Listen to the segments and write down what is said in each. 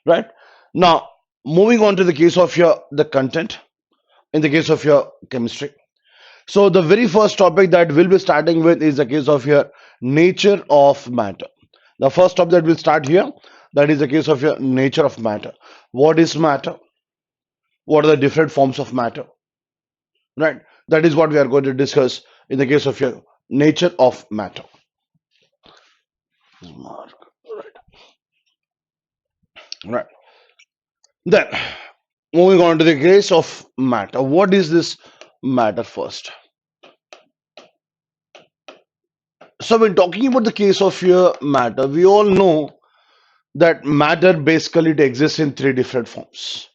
right? Now, moving on to the case of your the content in the case of your chemistry. So the very first topic that we'll be starting with is the case of your nature of matter. The first topic that we'll start here, that is the case of your nature of matter. What is matter? What are the different forms of matter? Right? That is what we are going to discuss in the case of your nature of matter. Mark. Right. Then moving on to the case of matter. What is this matter first? So when talking about the case of your matter, we all know that matter basically it exists in three different forms.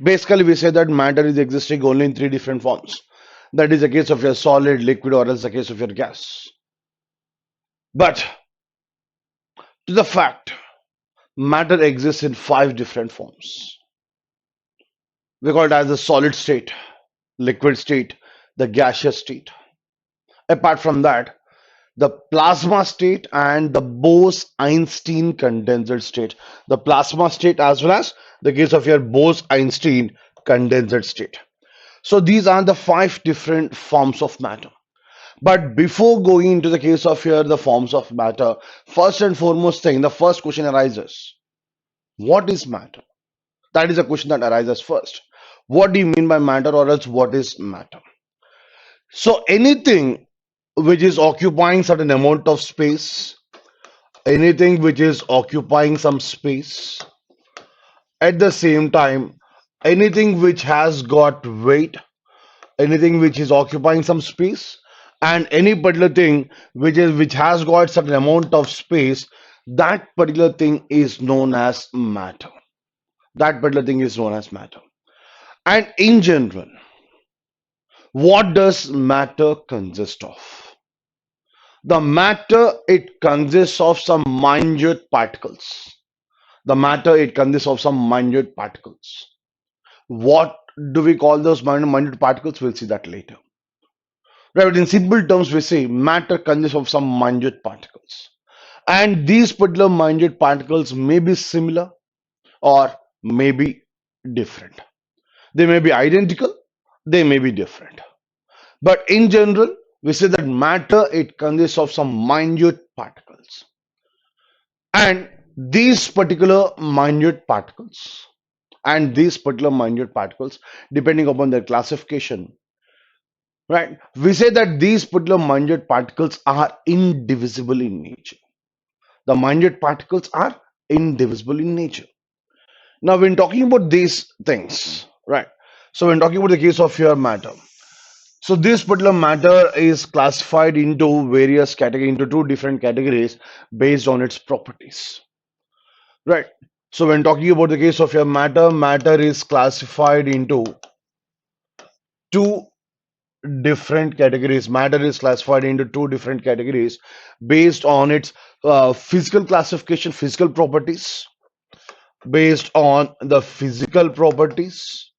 Basically, we say that matter is existing only in three different forms. That is the case of your solid, liquid, or else the case of your gas. But to the fact, matter exists in five different forms. We call it as the solid state, liquid state, the gaseous state. Apart from that, the plasma state and the Bose-Einstein condensate state. The plasma state as well as the case of your Bose-Einstein condensate state. So these are the five different forms of matter. But before going into the case of here, the forms of matter, first and foremost thing, the first question arises. What is matter? That is a question that arises first. What do you mean by matter or else what is matter? So anything which is occupying certain amount of space, anything which is occupying some space, at the same time, anything which has got weight, anything which is occupying some space, and any particular thing which has got certain amount of space, that particular thing is known as matter. That particular thing is known as matter. And in general, what does matter consist of? The matter, it consists of some minute particles. The matter, it consists of some minute particles. What do we call those minute particles? We'll see that later. Right, but in simple terms, we say matter consists of some minute particles. And these particular minute particles may be similar or may be different. They may be identical, they may be different. But in general, we say that matter, it consists of some minute particles. And these particular minute particles, depending upon their classification, right? We say that these particular minute particles are indivisible in nature. The minute particles are indivisible in nature. Now, when talking about these things, right? So, when talking about the case of your matter, so this particular matter is classified into various categories, into two different categories based on its properties, right? So, when talking about the case of your matter, matter is classified into two different categories. Matter is classified into two different categories based on its physical classification, physical properties, based on the physical properties,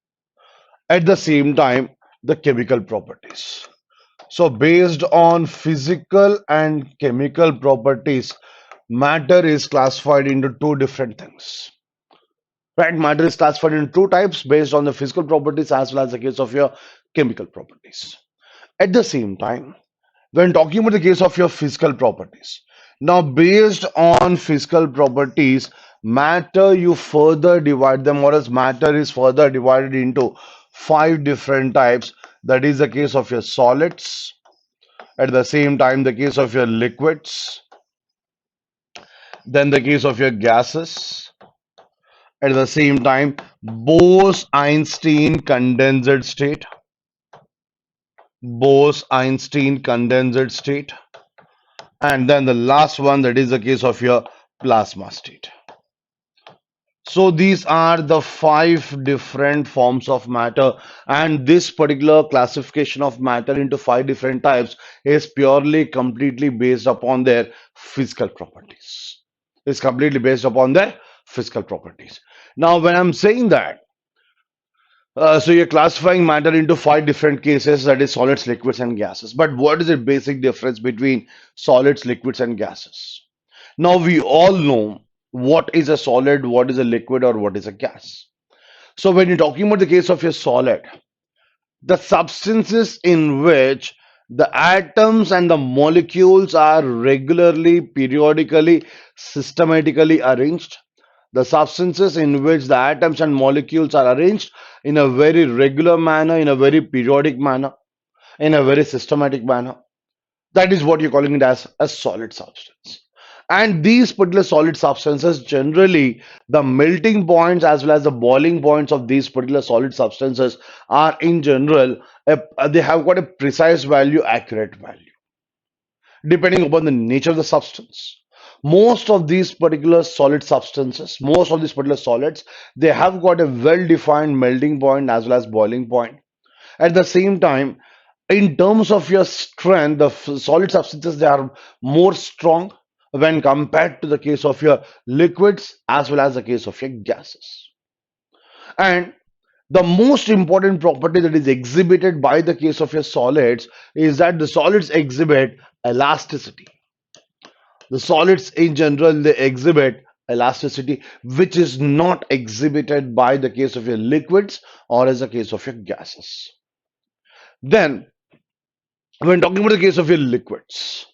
at the same time, the chemical properties. So, based on physical and chemical properties, matter is classified into two different things. Right? Matter is classified into two types based on the physical properties as well as the case of your chemical properties. At the same time, when talking about the case of your physical properties, now based on physical properties, matter you further divide them, or else matter is further divided into five different types. That is the case of your solids, at the same time, the case of your liquids, then the case of your gases, at the same time, Bose-Einstein condensate state, Bose-Einstein condensate state, and then the last one, that is the case of your plasma state. So these are the five different forms of matter, and this particular classification of matter into five different types is purely completely based upon their physical properties. It's completely based upon their physical properties. Now, when I'm saying that, so you're classifying matter into five different cases, that is solids, liquids, and gases. But what is the basic difference between solids, liquids, and gases? Now we all know what is a solid, what is a liquid, or what is a gas. So when you're talking about the case of a solid, the substances in which the atoms and the molecules are regularly, periodically, systematically arranged. The substances in which the atoms and molecules are arranged in a very regular manner, in a very periodic manner, in a very systematic manner. That is what you're calling it as a solid substance. And these particular solid substances, generally, the melting points as well as the boiling points of these particular solid substances are in general, they have got a precise value, accurate value, depending upon the nature of the substance. Most of these particular solid substances, most of these particular solids, they have got a well-defined melting point as well as boiling point. At the same time, in terms of your strength, the solid substances, they are more strong when compared to the case of your liquids as well as the case of your gases. And the most important property that is exhibited by the case of your solids is that the solids exhibit elasticity. The solids in general, they exhibit elasticity, which is not exhibited by the case of your liquids or as a case of your gases. Then, when talking about the case of your liquids,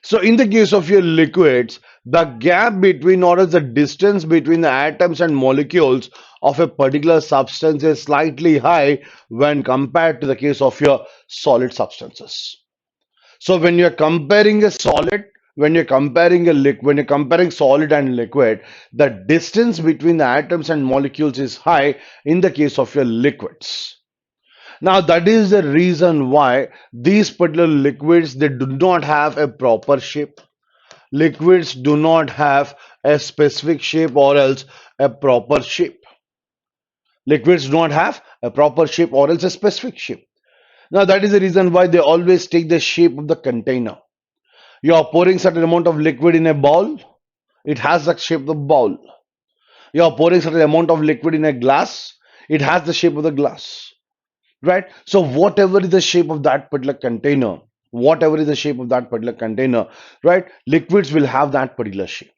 so in the case of your liquids, the gap between or else the distance between the atoms and molecules of a particular substance is slightly high when compared to the case of your solid substances. So when you're comparing a solid, when you're comparing a liquid, when you're comparing solid and liquid, the distance between the atoms and molecules is high in the case of your liquids. Now that is the reason why these particular liquids, they do not have a proper shape. Liquids do not have a specific shape or else a proper shape. Liquids do not have a proper shape or else a specific shape. Now that is the reason why they always take the shape of the container. You are pouring certain amount of liquid in a bowl, it has the shape of the bowl. You are pouring certain amount of liquid in a glass, it has the shape of the glass. Right? So whatever is the shape of that particular container, whatever is the shape of that particular container, right? Liquids will have that particular shape.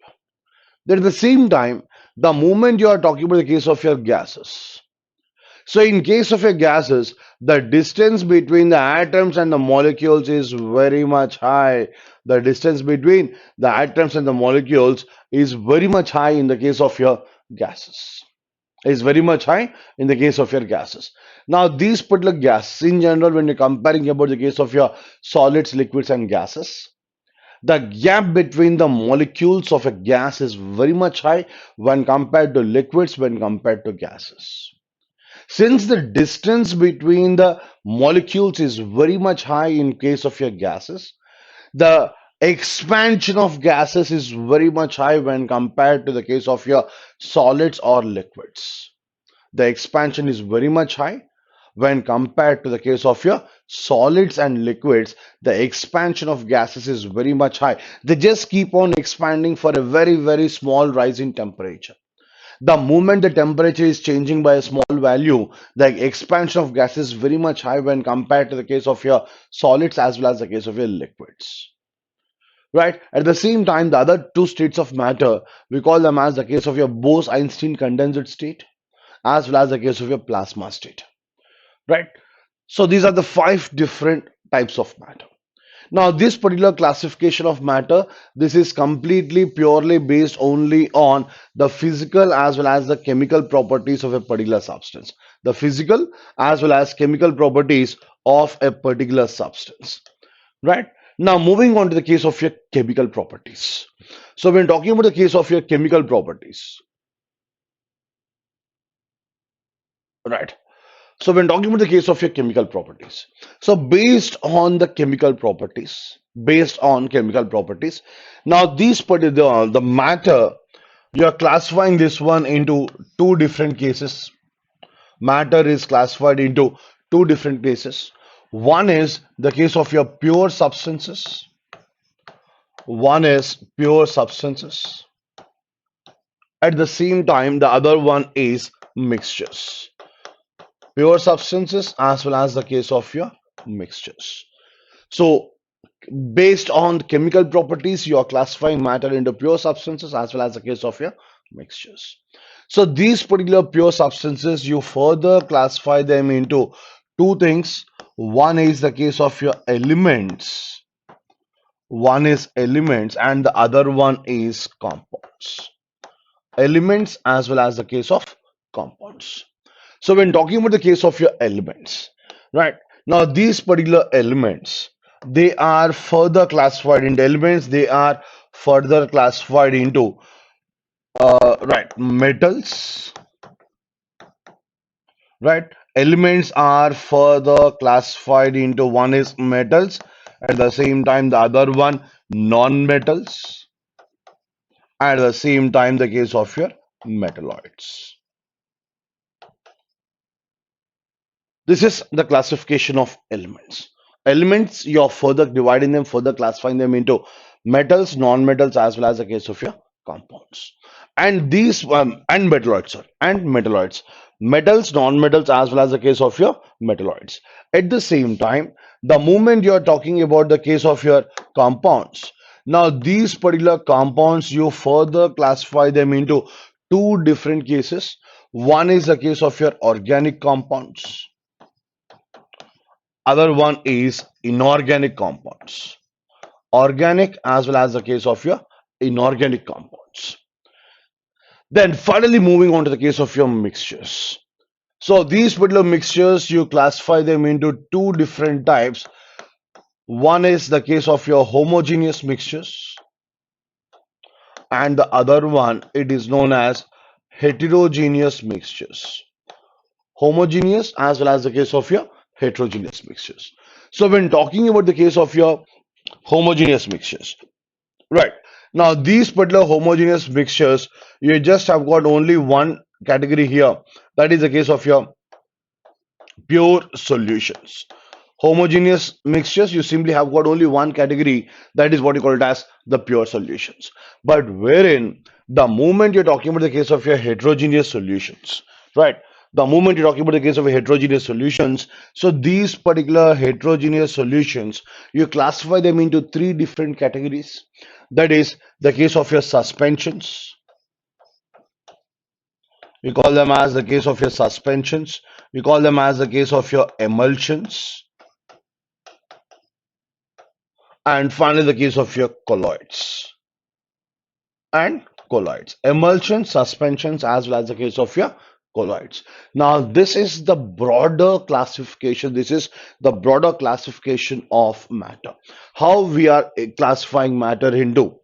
Then at the same time, the moment you are talking about the case of your gases. So in case of your gases, the distance between the atoms and the molecules is very much high. The distance between the atoms and the molecules is very much high in the case of your gases. Is very much high in the case of your gases. Now, these particular gases, in general, when you're comparing about the case of your solids, liquids, and gases, the gap between the molecules of a gas is very much high when compared to liquids, when compared to gases. Since the distance between the molecules is very much high in case of your gases, the expansion of gases is very much high when compared to the case of your solids or liquids. The expansion is very much high when compared to the case of your solids and liquids. The expansion of gases is very much high. They just keep on expanding for a very, very small rise in temperature. The moment the temperature is changing by a small value, the expansion of gas is very much high when compared to the case of your solids as well as the case of your liquids. Right? At the same time, the other two states of matter, we call them as the case of your Bose-Einstein condensate state as well as the case of your plasma state. Right? So these are the five different types of matter. Now, this particular classification of matter, this is completely purely based only on the physical as well as the chemical properties of a particular substance. The physical as well as chemical properties of a particular substance. Right? Now, moving on to the case of your chemical properties. So, when talking about the case of your chemical properties, right? So when talking about the case of your chemical properties, so based on the chemical properties, based on chemical properties, now these particular the matter, you are classifying this one into two different cases. Matter is classified into two different cases. One is the case of your pure substances. One is pure substances. At the same time, the other one is mixtures. Pure substances as well as the case of your mixtures. So Based on chemical properties, you are classifying matter into pure substances as well as the case of your mixtures. So these particular pure substances, you further classify them into two things. One is the case of your elements. One is elements and the other one is compounds. Elements as well as the case of compounds. So when talking about the case of your elements, right? Now these particular elements, they are further classified into elements. They are further classified into right metals, right? Elements are further classified into one is metals, at the same time the other one non-metals, at the same time the case of your metalloids. This is the classification of elements. Elements, you're further dividing them, further classifying them into metals, non-metals, as well as the case of your compounds. And these and metalloids, sorry, and metalloids. Metals, non-metals, as well as the case of your metalloids. At the same time, the moment you're talking about the case of your compounds, now these particular compounds, you further classify them into two different cases. One is the case of your organic compounds, other one is inorganic compounds. Organic as well as the case of your inorganic compounds. Then finally moving on to the case of your mixtures. So these particular mixtures, you classify them into two different types. One is the case of your homogeneous mixtures, and the other one, it is known as heterogeneous mixtures. Homogeneous as well as the case of your heterogeneous mixtures. So when talking about the case of your homogeneous mixtures, right. Now, these particular homogeneous mixtures, you just have got only one category here. That is the case of your pure solutions. Homogeneous mixtures, you simply have got only one category. That is what you call it as the pure solutions. But wherein the moment you're talking about the case of your heterogeneous solutions, right? The moment you're talking about the case of heterogeneous solutions, so these particular heterogeneous solutions, you classify them into three different categories. That is the case of your suspensions. We call them as the case of your suspensions. We call them as the case of your emulsions. And finally, the case of your colloids. And colloids. Emulsions, suspensions, as well as the case of your colloids. Now, this is the broader classification. This is the broader classification of matter. How we are classifying matter into,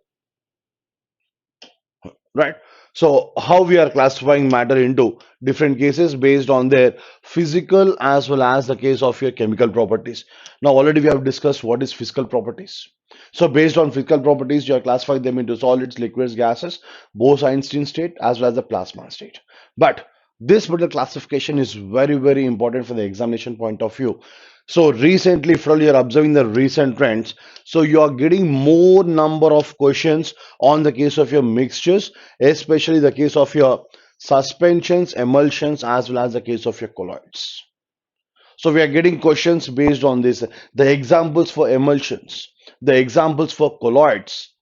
right? So how we are classifying matter into different cases based on their physical as well as the case of your chemical properties. Now already we have discussed what is physical properties. So based on physical properties, you are classifying them into solids, liquids, gases, Bose-Einstein state as well as the plasma state. But this particular classification is very, very important from the examination point of view. So recently, if you're observing the recent trends, so you are getting more number of questions on the case of your mixtures, especially the case of your suspensions, emulsions, as well as the case of your colloids. So we are getting questions based on this. The examples for emulsions, the examples for colloids,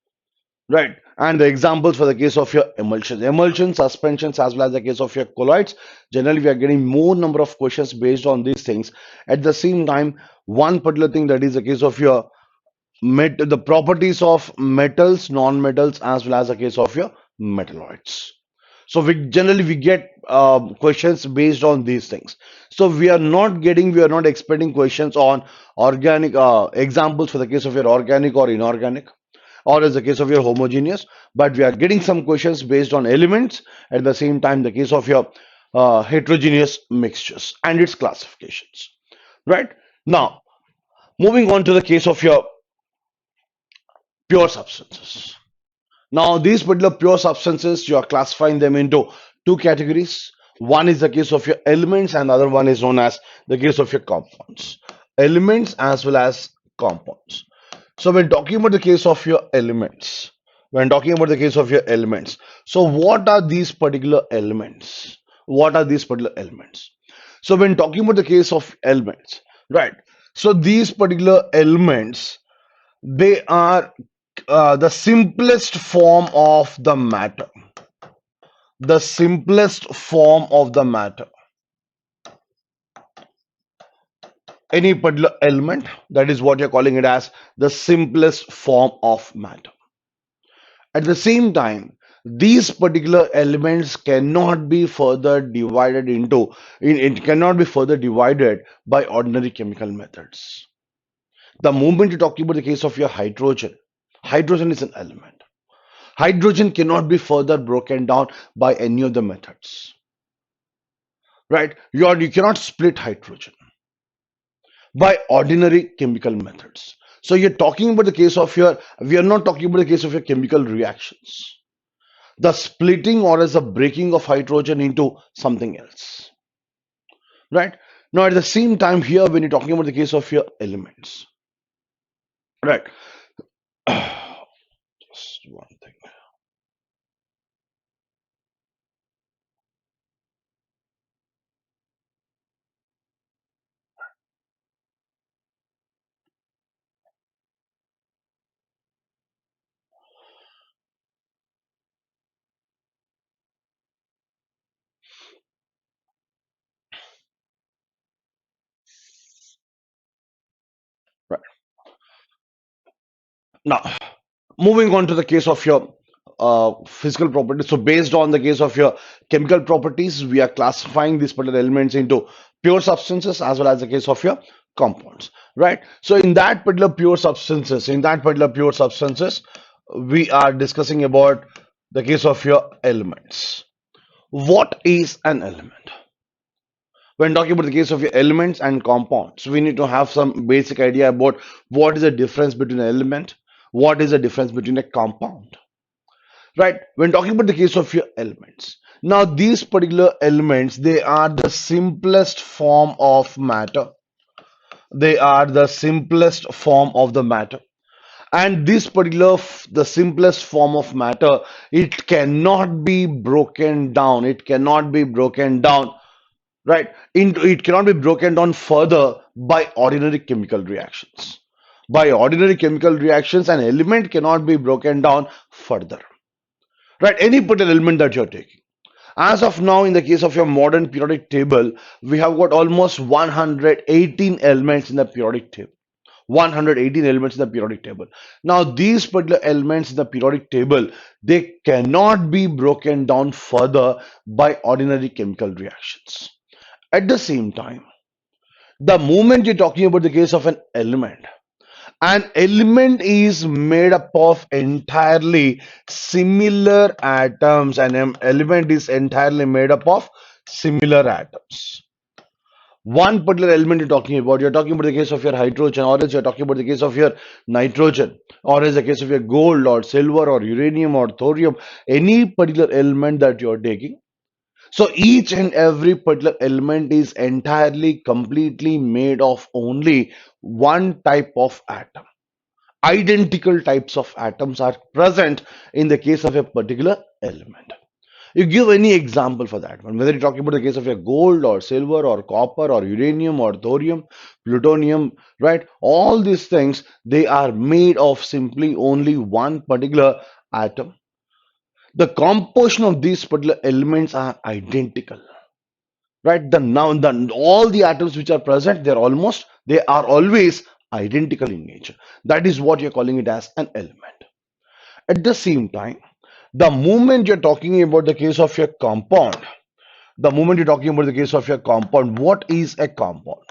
right? And the examples for the case of your emulsions, emulsions, suspensions, as well as the case of your colloids. Generally, we are getting more number of questions based on these things. At the same time, one particular thing, that is the case of your the properties of metals, non-metals, as well as the case of your metalloids. So we get questions based on these things. So we are not expecting questions on organic examples for the case of your organic or inorganic, or as the case of your homogeneous, but we are getting some questions based on elements, at the same time the case of your heterogeneous mixtures and its classifications. Right now, moving on to the case of your pure substances. Now, these particular pure substances, you are classifying them into two categories. One is the case of your elements, and the other one is known as the case of your compounds. Elements as well as compounds. So, when talking about the case of your elements, so what are these particular elements? What are these particular elements? So, when talking about the case of elements, right? So, these particular elements, They are the simplest form of the matter. The simplest form of the matter. Any particular element, that is what you're calling it as the simplest form of matter. At the same time, these particular elements cannot be further divided into, it cannot be further divided by ordinary chemical methods. The moment you're talking about the case of your hydrogen, hydrogen is an element. Hydrogen cannot be further broken down by any of the methods, right? You cannot split hydrogen by ordinary chemical methods. So you're talking about the case of your, we are not talking about the case of your chemical reactions, the splitting or as a breaking of hydrogen into something else, right? Now, at the same time, here, when you're talking about the case of your elements, right? Just one thing, right? Now, moving on to the case of your physical properties. So, based on the case of your chemical properties, we are classifying these particular elements into pure substances as well as the case of your compounds, right? So, in that particular pure substances, we are discussing about the case of your elements. What is an element? When talking about the case of your elements and compounds, we need to have some basic idea about what is the difference between an element, what is the difference between a compound, right? When talking about the case of your elements, now these particular elements, they are the simplest form of matter. They are the simplest form of the matter. And this particular, the simplest form of matter, it cannot be broken down. It cannot be broken down, right? Into, it cannot be broken down further by ordinary chemical reactions. By ordinary chemical reactions, an element cannot be broken down further, right? Any particular element that you're taking. As of now, in the case of your modern periodic table, we have got almost 118 elements in the periodic table. 118 elements in the periodic table. Now, these particular elements in the periodic table, they cannot be broken down further by ordinary chemical reactions. At the same time, the moment you're talking about the case of an element is made up of entirely similar atoms. An element is entirely made up of similar atoms. One particular element you're talking about the case of your hydrogen, or else you're talking about the case of your nitrogen, or is the case of your gold or silver or uranium or thorium, any particular element that you're taking. So each and every particular element is entirely, completely made of only one type of atom. Identical types of atoms are present in the case of a particular element. You give any example for that one, whether you're talking about the case of a gold or silver or copper or uranium or thorium, plutonium, right? All these things, they are made of simply only one particular atom. The composition of these particular elements are identical, right? All the atoms which are present, they are always identical in nature. That is what you're calling it as an element. At the same time, the moment you're talking about the case of your compound, what is a compound?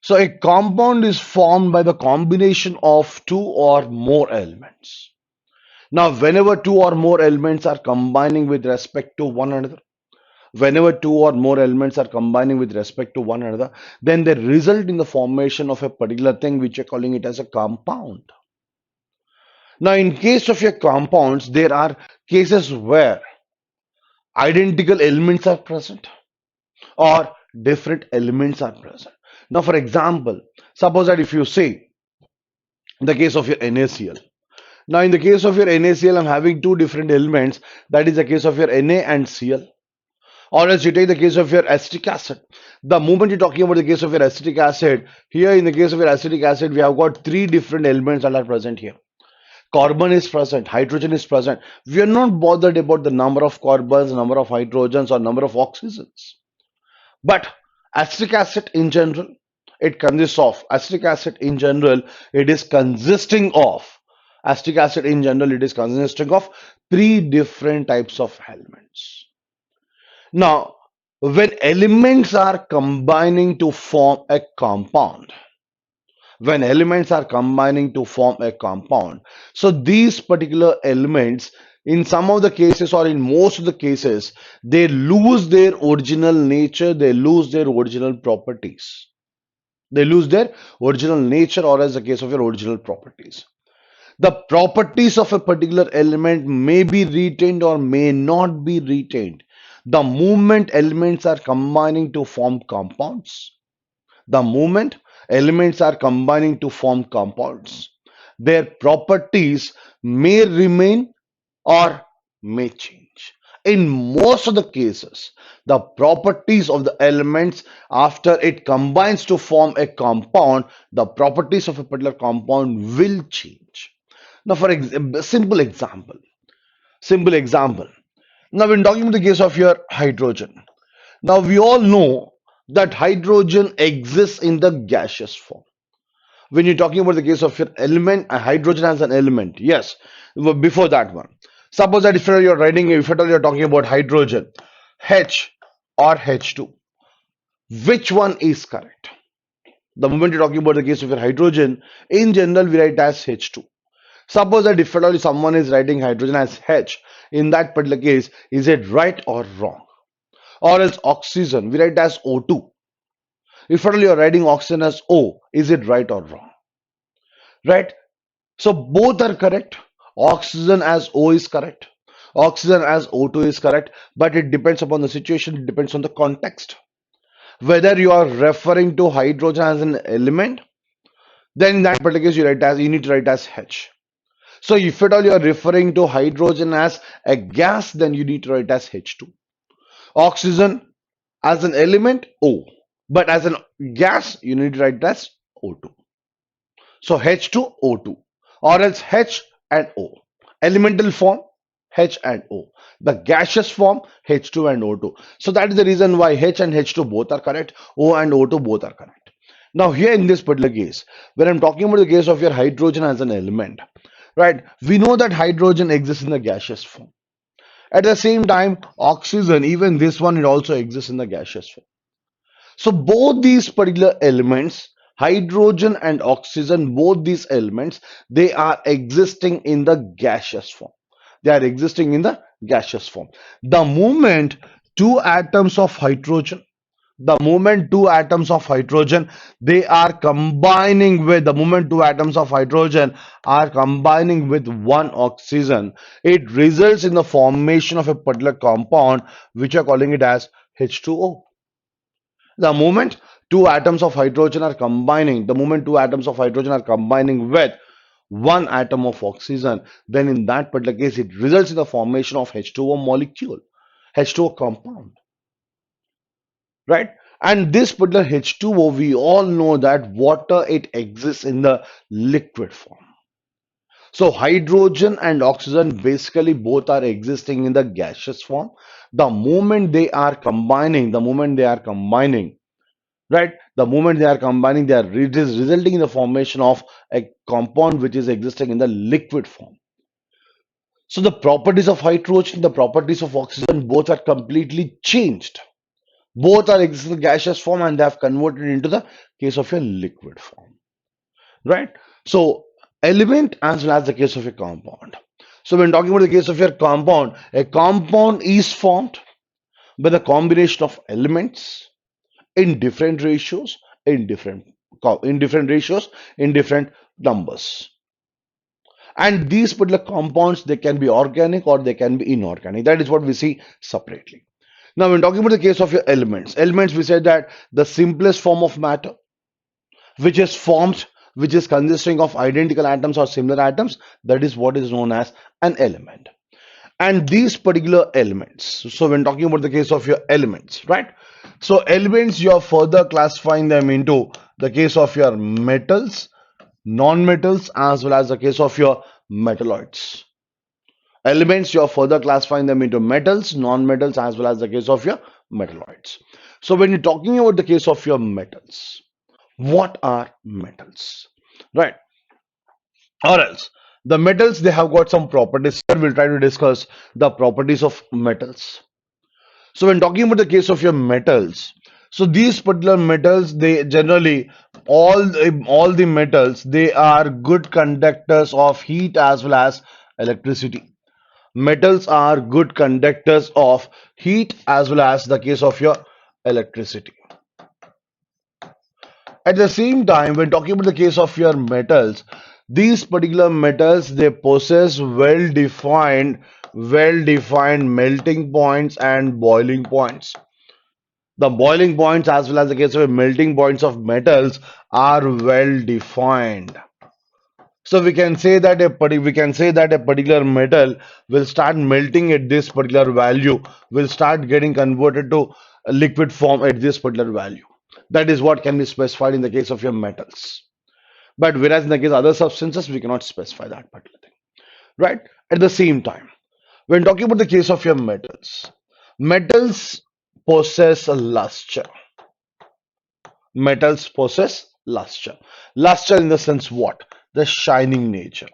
So a compound is formed by the combination of two or more elements. Now, whenever two or more elements are combining with respect to one another, whenever two or more elements are combining with respect to one another, then they result in the formation of a particular thing which you're calling it as a compound. Now, in case of your compounds, there are cases where identical elements are present or different elements are present. Now, for example, suppose that if you say in the case of your NaCl, now in the case of your NaCl, I'm having two different elements. That is the case of your Na and Cl. Or else you take the case of your acetic acid. The moment you're talking about the case of your acetic acid, here in the case of your acetic acid, we have got three different elements that are present here. Carbon is present, hydrogen is present. We are not bothered about the number of carbons, number of hydrogens, or number of oxygens. But acetic acid in general, it consists of acetic acid in general, it is consisting of acetic acid in general, it is consisting of three different types of elements. Now, when elements are combining to form a compound, when elements are combining to form a compound, so these particular elements, in some of the cases or in most of the cases, they lose their original nature, they lose their original properties. They lose their original nature, or as the case of your original properties. The properties of a particular element may be retained or may not be retained. The moment elements are combining to form compounds, the moment elements are combining to form compounds, their properties may remain or may change. In most of the cases, the properties of the elements after it combines to form a compound, the properties of a particular compound will change. Now, for example, simple example. Now, when talking about the case of your hydrogen, now we all know that hydrogen exists in the gaseous form. When you're talking about the case of your element, hydrogen as an element, yes. Before that one, suppose that if you're writing, if at all you're talking about hydrogen, H or H2, which one is correct? The moment you're talking about the case of your hydrogen, in general we write as H2. Suppose that if at all someone is writing hydrogen as H, in that particular case, is it right or wrong? Or else oxygen, we write as O2. If at all you're writing oxygen as O, is it right or wrong? Right? So both are correct. Oxygen as O is correct. Oxygen as O2 is correct, but it depends upon the situation, it depends on the context. Whether you are referring to hydrogen as an element, then in that particular case you need to write as H. So if at all you are referring to hydrogen as a gas, then you need to write as H2. Oxygen as an element, O. But as a gas, you need to write as O2. So H2O2, or else H and O. Elemental form H and O. The gaseous form H2 and O2. So that is the reason why H and H2 both are correct, O and O2 both are correct. Now here in this particular case, when I'm talking about the case of your hydrogen as an element, right? We know that hydrogen exists in the gaseous form. At the same time, oxygen, even this one, it also exists in the gaseous form. So both these particular elements, hydrogen and oxygen, both these elements, they are existing in the gaseous form. They are existing in the gaseous form. The moment two atoms of hydrogen, the moment two atoms of hydrogen, they are combining with, the moment two atoms of hydrogen are combining with one oxygen, it results in the formation of a particular compound, which are calling it as H2O. The moment two atoms of hydrogen are combining, the moment two atoms of hydrogen are combining with one atom of oxygen, then in that particular case, it results in the formation of H2O molecule, H2O compound, right? And this particular H2O, we all know that water, it exists in the liquid form. So hydrogen and oxygen basically both are existing in the gaseous form. The moment they are combining, right, the moment they are combining, it is resulting in the formation of a compound which is existing in the liquid form. So the properties of hydrogen, the properties of oxygen, both are completely changed. Both are existing in the gaseous form and they have converted into the case of a liquid form, right? So element as well as the case of a compound. So when talking about the case of your compound, a compound is formed by the combination of elements in different ratios, in different ratios, in different numbers. And these particular compounds, they can be organic or they can be inorganic. That is what we see separately. Now, when talking about the case of your elements, we said that the simplest form of matter, which is formed, which is consisting of identical atoms or similar atoms, that is what is known as an element. and these particular elements. So when talking about the case of your elements, right? So elements, you are further classifying them into the case of your metals, non-metals, as well as the case of your metalloids. Elements, you are further classifying them into metals, non-metals, as well as the case of your metalloids. So when you're talking about the case of your metals, what are metals? Right? Or else the metals, they have got some properties. Here we'll try to discuss the properties of metals. So when talking about the case of your metals, so these particular metals, they generally, all the metals, they are good conductors of heat as well as electricity. Metals are good conductors of heat as well as the case of your electricity. At the same time, when talking about the case of your metals, these particular metals, they possess well defined melting points and boiling points. The boiling points as well as the case of melting points of metals are well defined. So we can say that a particular metal will start melting at this particular value, will start getting converted to a liquid form at this particular value. That is what can be specified in the case of your metals. But whereas in the case of other substances, we cannot specify that particular thing. Right? At the same time, when talking about the case of your metals, metals possess a luster. Metals possess luster. Luster in the sense what? The shining nature.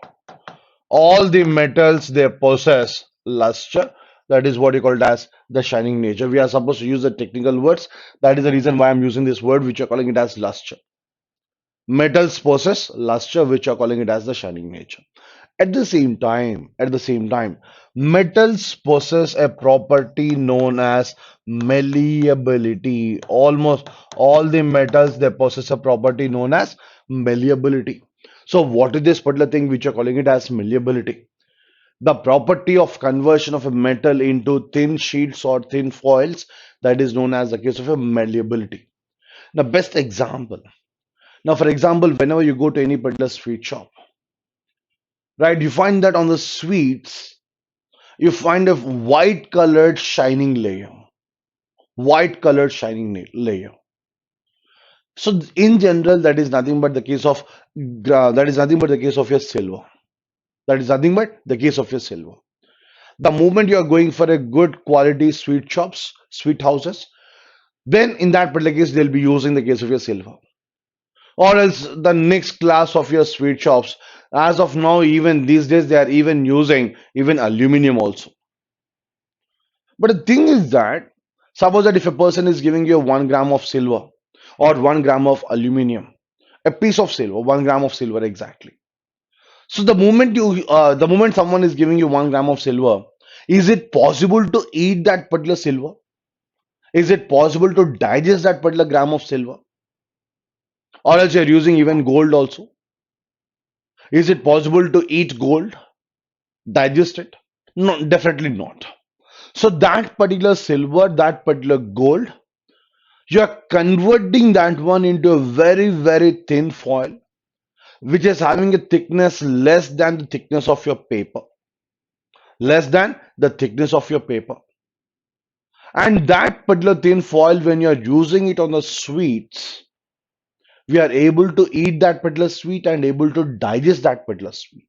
All the metals, they possess luster. That is what you call it as the shining nature. We are supposed to use the technical words. That is the reason why I'm using this word, which you're calling it as luster. Metals possess luster, which are calling it as the shining nature. At the same time, metals possess a property known as malleability. Almost all the metals, they possess a property known as malleability. So what is this particular thing which are calling it as malleability? The property of conversion of a metal into thin sheets or thin foils, that is known as the case of a malleability. The best example. Now, for example, whenever you go to any particular sweet shop, right, you find that on the sweets, you find a white colored shining layer. White colored shining layer. So, in general, that is nothing but the case of that is nothing but the case of your silver. That is nothing but the case of your silver. The moment you are going for a good quality sweet shops, sweet houses, then in that particular case, they'll be using the case of your silver. Or else the next class of your sweet shops, as of now, even these days, they are even using even aluminum also. But the thing is that suppose that if a person is giving you 1 gram of silver or 1 gram of aluminum, a piece of silver, 1 gram of silver exactly. So the moment someone is giving you 1 gram of silver, is it possible to eat that particular silver? Is it possible to digest that particular gram of silver? Or else you're using even gold also? Is it possible to eat gold, digest it? No, definitely not. So that particular silver, that particular gold, you are converting that one into a very, very thin foil, which is having a thickness less than the thickness of your paper. Less than the thickness of your paper. And that particular thin foil, when you're using it on the sweets, we are able to eat that particular sweet and able to digest that particular sweet.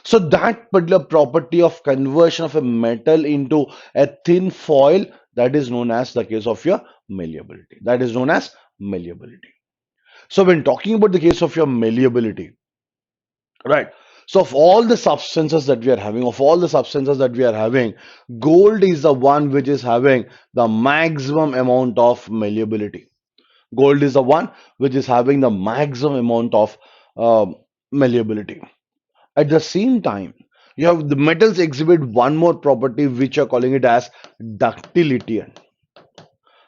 So that particular property of conversion of a metal into a thin foil, that is known as the case of your malleability. That is known as malleability. So when talking about the case of your malleability, right? So of all the substances that we are having, gold is the one which is having the maximum amount of malleability. Gold is the one which is having the maximum amount of malleability. At the same time, you have the metals exhibit one more property which are calling it as ductility.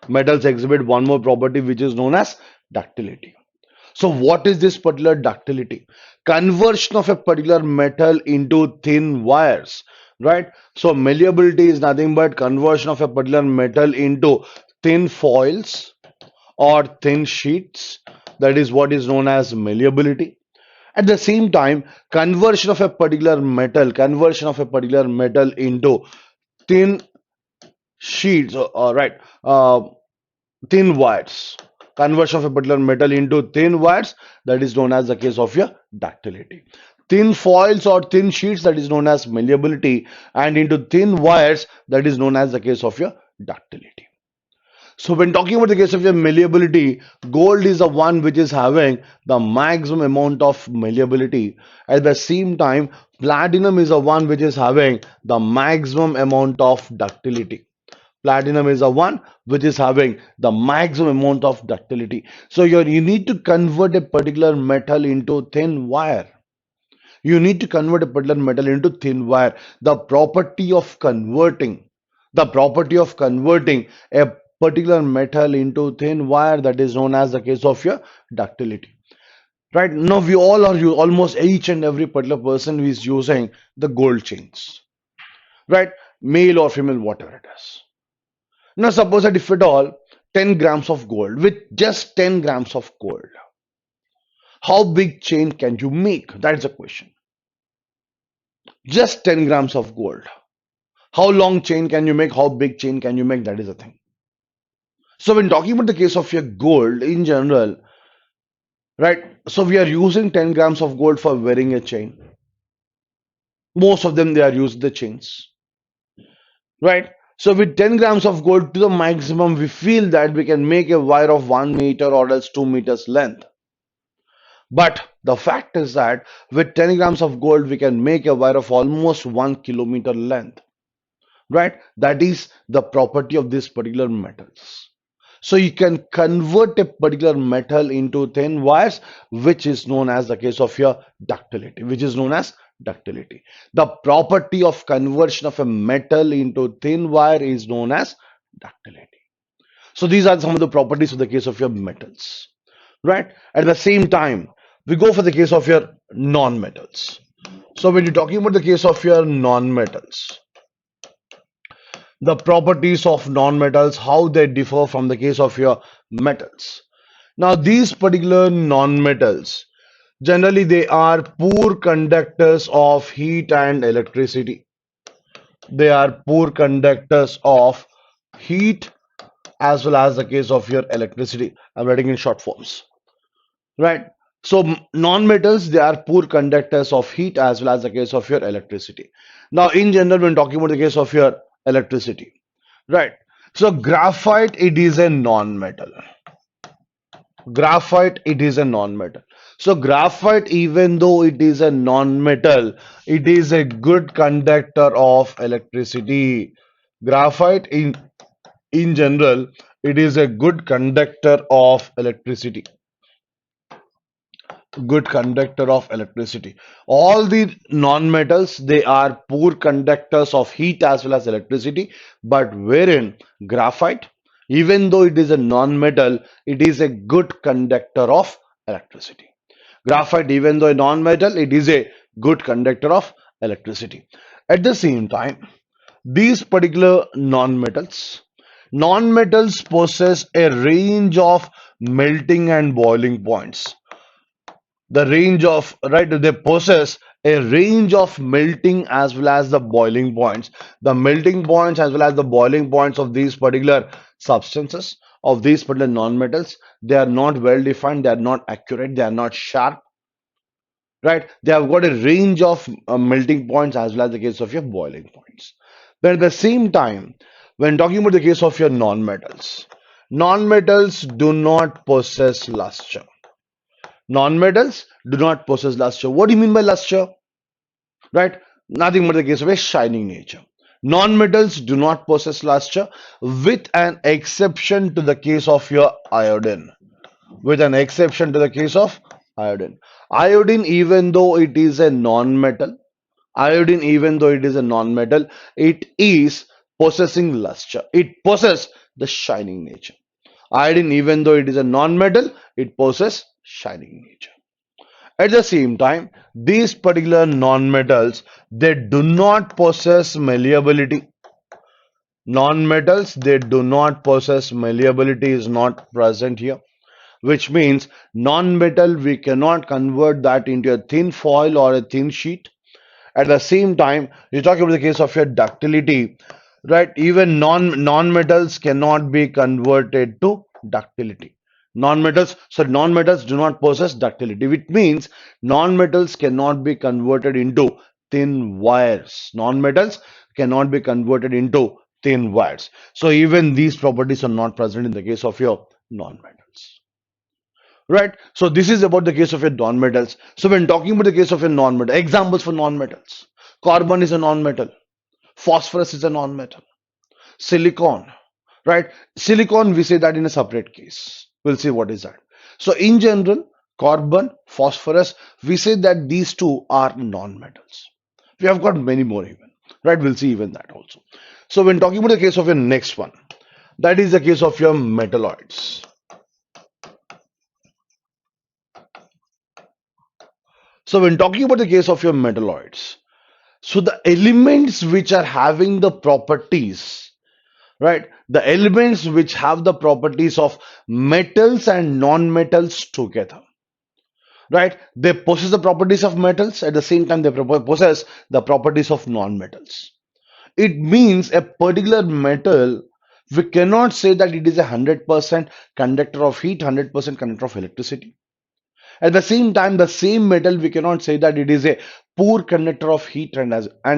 Metals exhibit one more property which is known as ductility. So what is this particular ductility? Conversion of a particular metal into thin wires, right? So malleability is nothing but conversion of a particular metal into thin foils or thin sheets. That is what is known as malleability. At the same time, conversion of a particular metal into thin sheets, right, uh, thin wires. Conversion of a particular metal into thin wires, that is known as the case of your ductility. Thin foils or thin sheets, that is known as malleability, and into thin wires, that is known as the case of your ductility. So when talking about the case of your malleability, gold is the one which is having the maximum amount of malleability. At the same time, platinum is the one which is having the maximum amount of ductility. Platinum is the one which is having the maximum amount of ductility. So you need to convert a particular metal into thin wire. You need to convert a particular metal into thin wire. The property of converting a particular metal into thin wire, that is known as the case of your ductility. Right now, we all are almost each and every particular person who is using the gold chains, right? Male or female, whatever it is. Now, suppose that if at all 10 grams of gold, with just 10 grams of gold, how big chain can you make? That is the question. Just 10 grams of gold. How long chain can you make? How big chain can you make? That is the thing. So when talking about the case of your gold in general, right? So we are using 10 grams of gold for wearing a chain. Most of them, they are used the chains, right? So with 10 grams of gold to the maximum, we feel that we can make a wire of 1 meter or else 2 meters length. But the fact is that with 10 grams of gold, we can make a wire of almost 1 kilometer length, right? That is the property of these particular metals. So you can convert a particular metal into thin wires, which is known as the case of your ductility, which is known as ductility. The property of conversion of a metal into thin wire is known as ductility. So these are some of the properties of the case of your metals, right? At the same time, we go for the case of your non-metals. So when you're talking about the case of your non-metals, the properties of non-metals, how they differ from the case of your metals. Now, these particular non-metals, generally they are poor conductors of heat and electricity. They are poor conductors of heat as well as the case of your electricity. I'm writing in short forms, right? So non-metals, they are poor conductors of heat as well as the case of your electricity. Now, in general, when talking about the case of your electricity, right? So graphite, it is a non-metal. Graphite, it is a non-metal. So graphite, even though it is a non-metal, it is a good conductor of electricity. Graphite in general, it is a good conductor of electricity. Good conductor of electricity. All the non-metals, they are poor conductors of heat as well as electricity, but wherein graphite, even though it is a non-metal, it is a good conductor of electricity. Graphite, even though a non-metal, it is a good conductor of electricity. At the same time, these particular non-metals possess a range of melting and boiling points. The range of, right, they possess a range of melting as well as the boiling points. The melting points as well as the boiling points of these particular substances, of these particular non-metals, they are not well defined, they are not accurate, they are not sharp, right? They have got a range of melting points as well as the case of your boiling points. But at the same time, when talking about the case of your non-metals, non-metals do not possess luster. Non-metals do not possess luster. What do you mean by luster? Right? Nothing but the case of a shining nature. Non-metals do not possess luster, with an exception to the case of your iodine. With an exception to the case of iodine. Iodine, even though it is a non-metal, it is possessing luster. It possesses the shining nature. Iodine, even though it is a non-metal, it possesses shining nature. At the same time, these particular non-metals, they do not possess malleability. Non-metals, they do not possess malleability, is not present here. which means non-metal, we cannot convert that into a thin foil or a thin sheet. At the same time, you talk about the case of your ductility, right? Even non-metals cannot be converted to ductility. Non-metals do not possess ductility, which means non-metals cannot be converted into thin wires. Non-metals cannot be converted into thin wires. So even these properties are not present in the case of your non-metals. Right? So this is about the case of your non-metals. So when talking about the case of your non-metal, examples for non-metals. Carbon is a non-metal. Phosphorus is a non-metal. Silicon, right? Silicon, we say that in a separate case. We'll see what is that. So in general, carbon, phosphorus, we say that these two are non-metals. We have got many more even, right? We'll see even that also. So when talking about the case of your next one, that is the case of your metalloids. So when talking about the case of your metalloids, so the elements which are having the properties, right? The elements which have the properties of metals and non-metals together, right? They possess the properties of metals, at the same time they possess the properties of non-metals. It means a particular metal, we cannot say that it is a 100% conductor of heat, 100% conductor of electricity. At the same time, the same metal, we cannot say that it is a poor conductor of heat and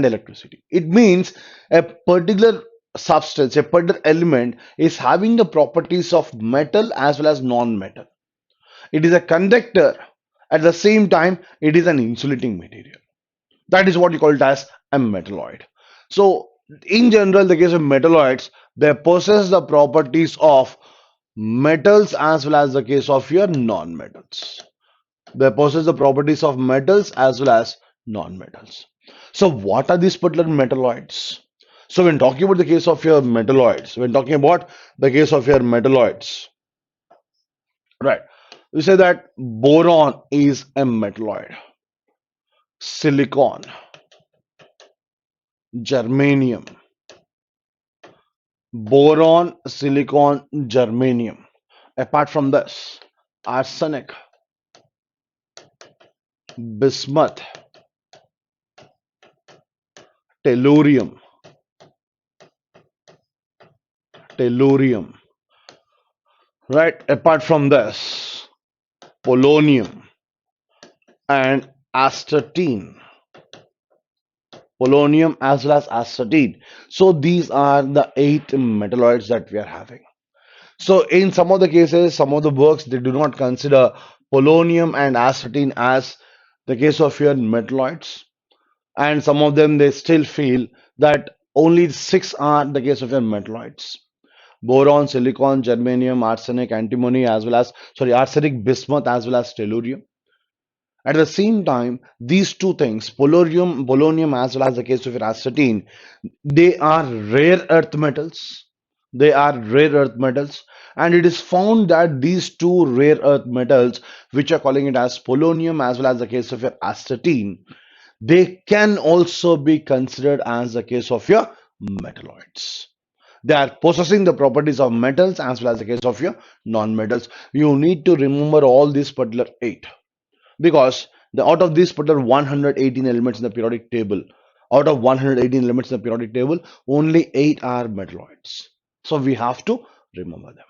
electricity. It means a particular substance, a particular element is having the properties of metal as well as non-metal. It is a conductor. At the same time, it is an insulating material. That is what you call it as a metalloid. So, in general, the case of metalloids, they possess the properties of metals as well as the case of your non-metals. They possess the properties of metals as well as non-metals. So what are these particular metalloids? So when talking about the case of your metalloids, when talking about the case of your metalloids, right? We say that boron is a metalloid, silicon, germanium, boron, silicon, germanium. Apart from this, arsenic, bismuth, tellurium, tellurium, right? Apart from this, polonium and astatine. Polonium as well as astatine. So these are the 8 metalloids that we are having. So in some of the cases, some of the books, they do not consider polonium and astatine as the case of your metalloids. And some of them, they still feel that only 6 are the case of your metalloids. Boron, silicon, germanium, arsenic, antimony, as well as, sorry, arsenic, bismuth, as well as tellurium. At the same time, these two things, polonium as well as the case of astatine, they are rare earth metals. They are rare earth metals, and it is found that these two rare earth metals, which are calling it as polonium as well as the case of your astatine, they can also be considered as the case of your metalloids. They are possessing the properties of metals as well as the case of your non-metals. You need to remember all these particular 8 because out of these particular 118 elements in the periodic table, out of 118 elements in the periodic table, only 8 are metalloids. So we have to remember them,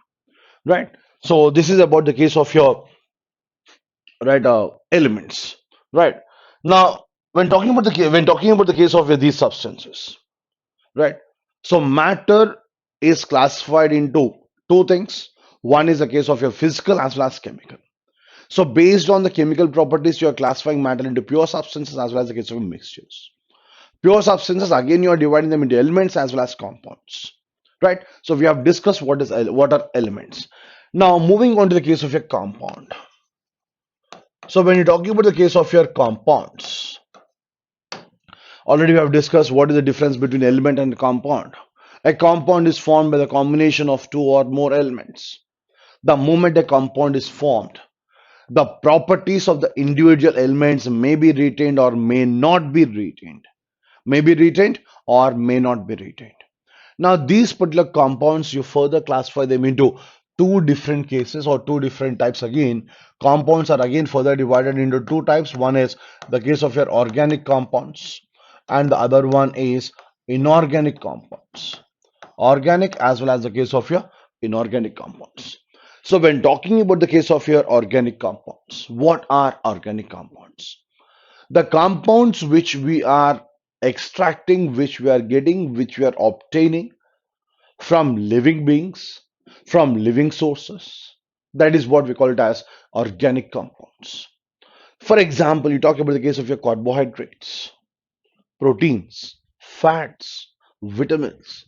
right? So this is about the case of your right elements, right? Now, when talking about the case of these substances, right? So matter is classified into two things. One is the case of your physical as well as chemical. So based on the chemical properties, you are classifying matter into pure substances as well as the case of mixtures. Pure substances, again, you are dividing them into elements as well as compounds, right? So we have discussed what are elements. Now moving on to the case of your compound. So when you're talking about the case of your compounds, already we have discussed what is the difference between element and compound. A compound is formed by the combination of 2 or more elements. The moment a compound is formed, the properties of the individual elements may be retained or may not be retained. May be retained or may not be retained. Now, these particular compounds, you further classify them into two different cases or two different types again. Compounds are again further divided into two types. One is the case of your organic compounds, and the other one is inorganic compounds. Organic as well as the case of your inorganic compounds. So when talking about the case of your organic compounds, what are organic compounds? The compounds which we are extracting, which we are getting, which we are obtaining from living beings, from living sources. That is what we call it as organic compounds. For example, you talk about the case of your carbohydrates, proteins, fats, vitamins.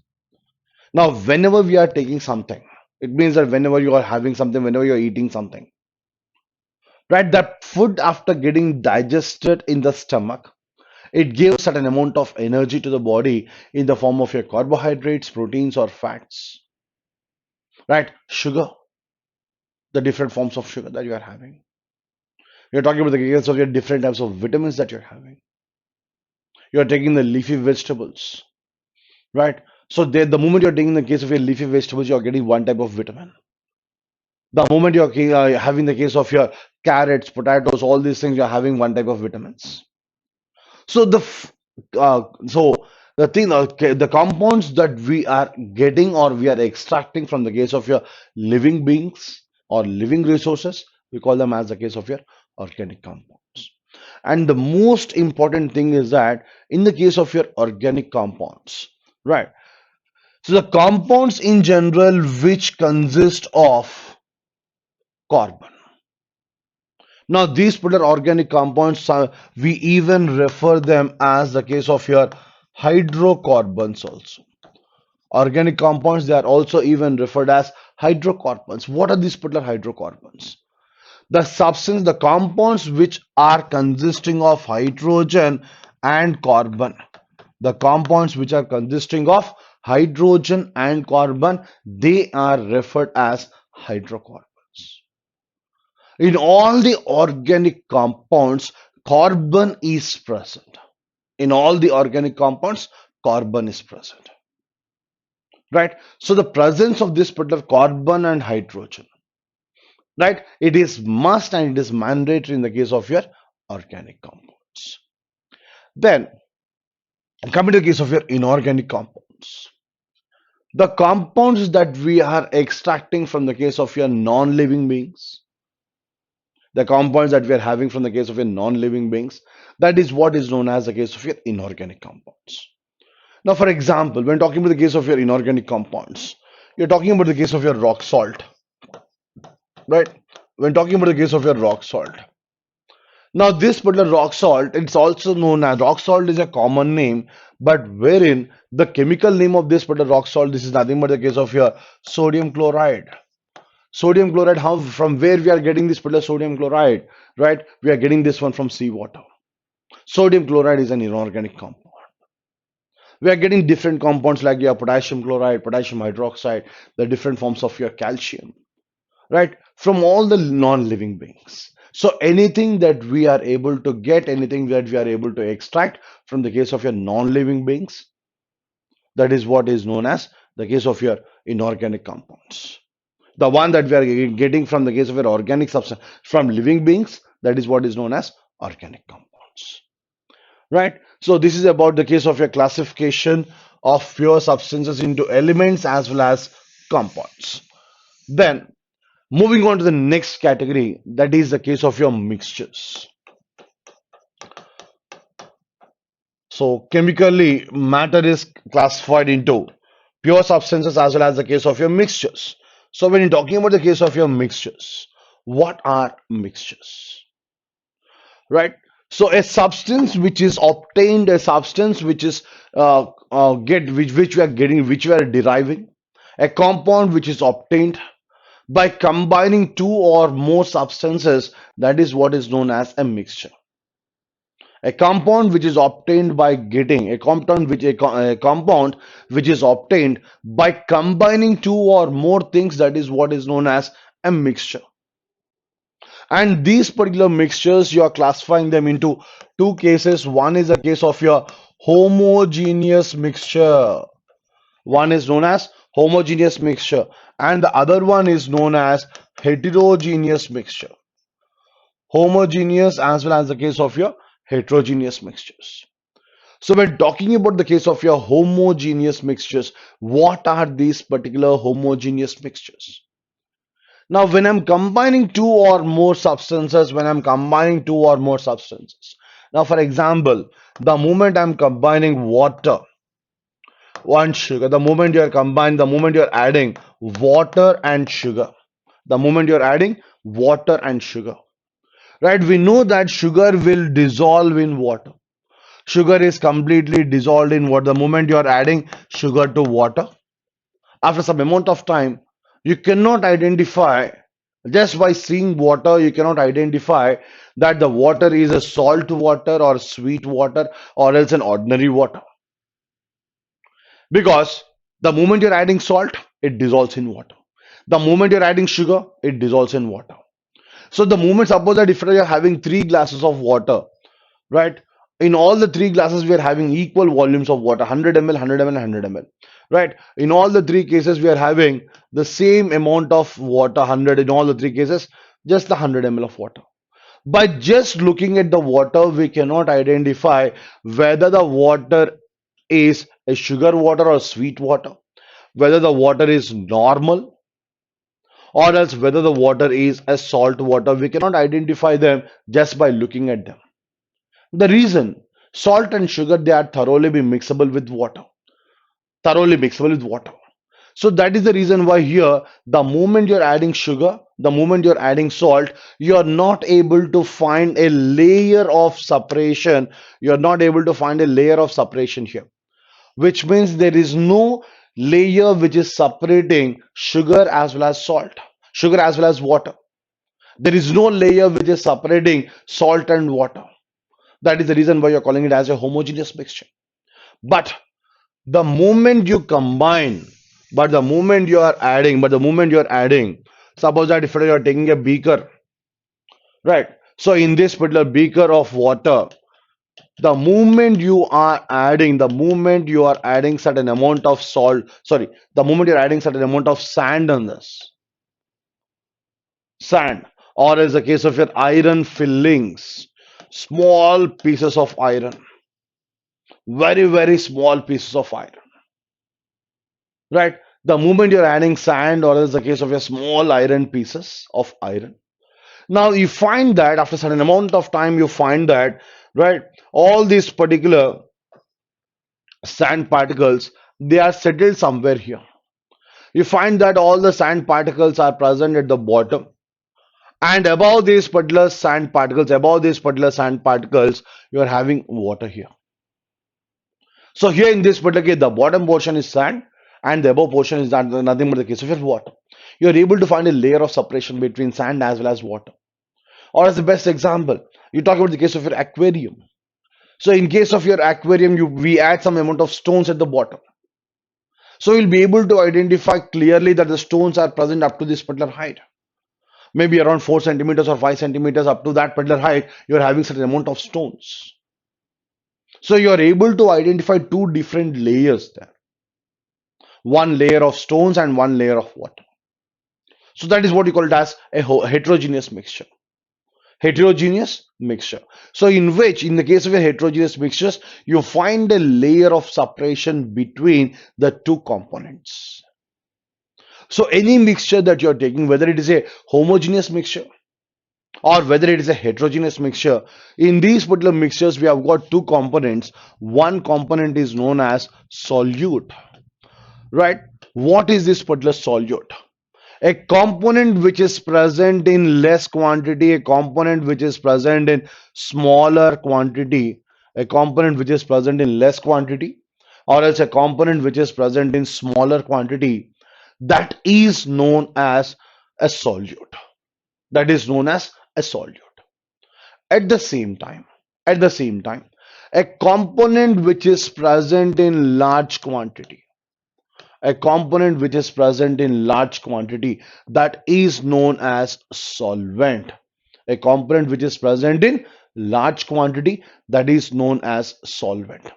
Now, whenever we are taking something, it means that whenever you are having something, whenever you are eating something, right, that food after getting digested in the stomach, it gives certain amount of energy to the body in the form of your carbohydrates, proteins, or fats, right? Sugar, the different forms of sugar that you are having. You're talking about the case of your different types of vitamins that you're having. You're taking the leafy vegetables, right? So the moment you're taking the case of your leafy vegetables, you're getting one type of vitamin. The moment you're having the case of your carrots, potatoes, all these things, you're having one type of vitamins. So so the thing, okay, the compounds that we are getting or we are extracting from the case of your living beings or living resources, we call them as the case of your organic compounds. And the most important thing is that in the case of your organic compounds, right? So the compounds in general which consist of carbon. Now, these particular organic compounds, we even refer them as the case of your hydrocarbons also. Organic compounds, they are also even referred as hydrocarbons. What are these particular hydrocarbons? The substance, the compounds which are consisting of hydrogen and carbon. The compounds which are consisting of hydrogen and carbon, they are referred as hydrocarbons. In all the organic compounds, carbon is present. In all the organic compounds, carbon is present. Right? So the presence of this particular carbon and hydrogen, right? It is must and it is mandatory in the case of your organic compounds. Then, coming to the case of your inorganic compounds, the compounds that we are extracting from the case of your non-living beings, the compounds that we are having from the case of your non-living beings, that is what is known as the case of your inorganic compounds. Now, for example, when talking about the case of your inorganic compounds, you're talking about the case of your rock salt, right? When talking about the case of your rock salt. Now, this particular rock salt, it's also known as rock salt is a common name, but wherein the chemical name of this particular rock salt, this is nothing but the case of your sodium chloride. Sodium chloride, how from where we are getting this particular sodium chloride, right? We are getting this one from seawater. Sodium chloride is an inorganic compound. We are getting different compounds like your potassium chloride, potassium hydroxide, the different forms of your calcium, right? From all the non-living beings. So anything that we are able to get, anything that we are able to extract from the case of your non-living beings, that is what is known as the case of your inorganic compounds. The one that we are getting from the case of your organic substance from living beings, that is what is known as organic compounds. Right? So this is about the case of your classification of pure substances into elements as well as compounds. Then moving on to the next category, that is the case of your mixtures. So chemically, matter is classified into pure substances as well as the case of your mixtures. So when you're talking about the case of your mixtures, what are mixtures? Right? So a substance which is obtained, a substance which is which we are getting, which we are deriving, a compound which is obtained by combining two or more substances, that is what is known as a mixture. A compound which is obtained by getting a compound which is obtained by combining two or more things, that is what is known as a mixture. And these particular mixtures, you are classifying them into two cases. One is a case of your homogeneous mixture. One is known as homogeneous mixture, and the other one is known as heterogeneous mixture. Homogeneous as well as the case of your heterogeneous mixtures. So when talking about the case of your homogeneous mixtures, what are these particular homogeneous mixtures? Now, when I'm combining two or more substances, now for example, the moment I'm combining water, one sugar, the moment you're adding water and sugar, the moment you're adding water and sugar, right? We know that sugar will dissolve in water. Sugar is completely dissolved in water. The moment you are adding sugar to water, after some amount of time, you cannot identify, just by seeing water, you cannot identify that the water is a salt water or sweet water or else an ordinary water. Because the moment you're adding salt, it dissolves in water. The moment you're adding sugar, it dissolves in water. So the moment, suppose that if you're having 3 glasses of water, right? In all the 3 glasses, we are having equal volumes of water, 100 ml, 100 ml, 100 ml, right? In all the three cases, we are having the same amount of water, 100 in all the three cases, just the 100 ml of water. By just looking at the water, we cannot identify whether the water is a sugar water or sweet water, whether the water is normal or else whether the water is a salt water. We cannot identify them just by looking at them. The reason, salt and sugar, they are thoroughly be mixable with water, thoroughly mixable with water. So that is the reason why here, the moment you're adding sugar, the moment you're adding salt, you're not able to find a layer of separation. You're not able to find a layer of separation here, which means there is no layer which is separating sugar as well as salt, sugar as well as water. There is no layer which is separating salt and water. That is the reason why you're calling it as a homogeneous mixture. But the moment you combine, but the moment you are adding, suppose that if you are taking a beaker, right? So in this particular beaker of water, the moment you are adding certain amount of salt, sorry, the moment you're adding certain amount of sand on this, sand, or as the case of your iron fillings, small pieces of iron, very, very small pieces of iron, right? The moment you're adding sand, or as the case of your small iron pieces of iron, now you find that after a certain amount of time, you find that, right, all these particular sand particles, they are settled somewhere here. You find that all the sand particles are present at the bottom, and above these particular sand particles, you are having water here. So here in this particular case, the bottom portion is sand and the above portion is nothing but the case of your water. You are able to find a layer of separation between sand as well as water. Or as the best example, you talk about the case of your aquarium. So in case of your aquarium, we add some amount of stones at the bottom. So you'll be able to identify clearly that the stones are present up to this particular height. Maybe around 4 centimeters or 5 centimeters up to that particular height, you're having certain amount of stones. So you're able to identify two different layers there. One layer of stones and one layer of water. So that is what you call it as a heterogeneous mixture. Heterogeneous mixture. So in the case of a heterogeneous mixtures, you find a layer of separation between the two components. So any mixture that you're taking, whether it is a homogeneous mixture or whether it is a heterogeneous mixture, in these particular mixtures, we have got two components. One component is known as solute, right? What is this particular solute? A component which is present in less quantity, a component which is present in smaller quantity, a component which is present in less quantity, or else a component which is present in smaller quantity, that is known as a solute. That is known as a solute. At the same time, at the same time, a component which is present in large quantity, a component which is present in large quantity, that is known as solvent. A component which is present in large quantity, that is known as solvent.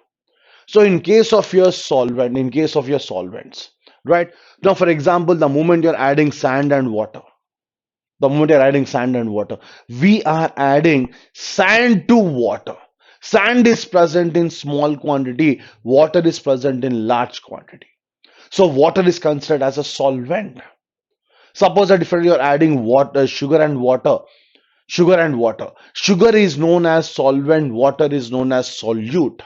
So in case of your solvents, right? Now, for example, the moment you're adding sand and water, the moment you're adding sand and water, we are adding sand to water. Sand is present in small quantity, water is present in large quantity. So water is considered as a solvent. Suppose that if you're adding water, sugar is known as solvent, water is known as solute,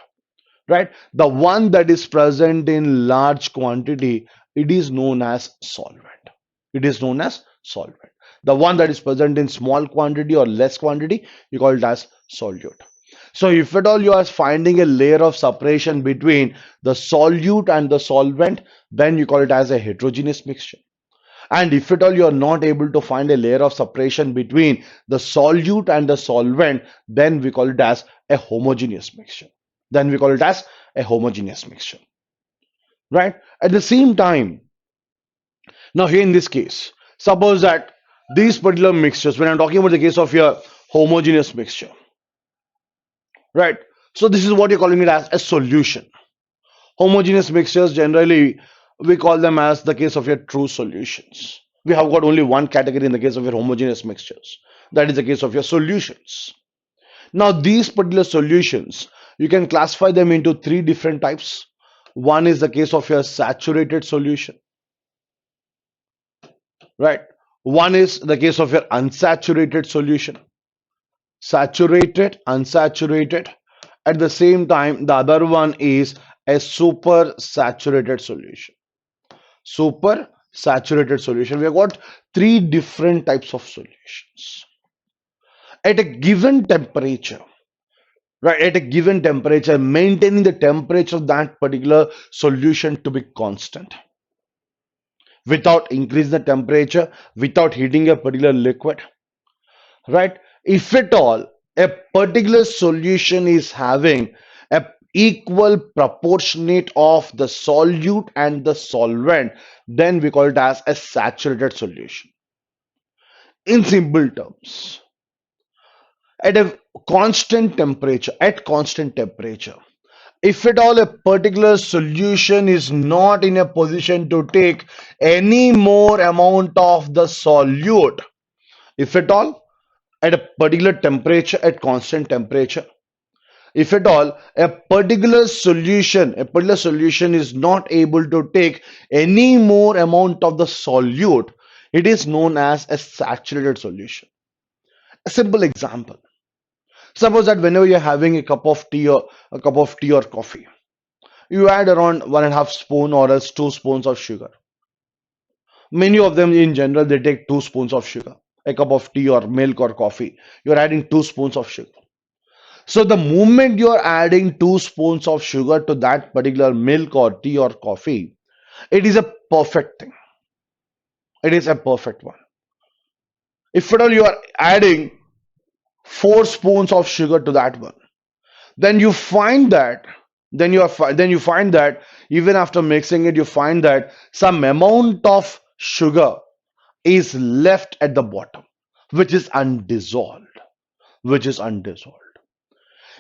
right? The one that is present in large quantity, it is known as solvent. It is known as solvent. The one that is present in small quantity or less quantity, you call it as solute. So if at all you are finding a layer of separation between the solute and the solvent, then you call it as a heterogeneous mixture. And if at all you are not able to find a layer of separation between the solute and the solvent, then we call it as a homogeneous mixture. Then we call it as a homogeneous mixture, right? At the same time, now here in this case, suppose that these particular mixtures, when I'm talking about the case of your homogeneous mixture, right? So this is what you're calling it as a solution. Homogeneous mixtures generally we call them as the case of your true solutions. We have got only one category in the case of your homogeneous mixtures. That is the case of your solutions. Now these particular solutions, you can classify them into three different types. One is the case of your saturated solution, right? One is the case of your unsaturated solution. Saturated, unsaturated. At the same time, the other one is a super saturated solution. Super saturated solution. We have got three different types of solutions. At a given temperature, right? At a given temperature, maintaining the temperature of that particular solution to be constant without increasing the temperature, without heating a particular liquid, right? If at all a particular solution is having a equal proportionate of the solute and the solvent, then we call it as a saturated solution. In simple terms, at a constant temperature, if at all a particular solution is not in a position to take any more amount of the solute, if at all at a particular temperature, at constant temperature, if at all a particular solution is not able to take any more amount of the solute, it is known as a saturated solution. A simple example, suppose that whenever you're having a cup of tea or coffee, you add around 1.5 spoon or else 2 spoons of sugar. Many of them in general they take 2 spoons of sugar. A cup of tea or milk or coffee, you're adding 2 spoons of sugar. So the moment you're adding 2 spoons of sugar to that particular milk or tea or coffee, it is a perfect thing. It is a perfect one. If at all you are adding 4 spoons of sugar to that one, then you find that then you find that even after mixing it, you find that some amount of sugar is left at the bottom, which is undissolved, which is undissolved.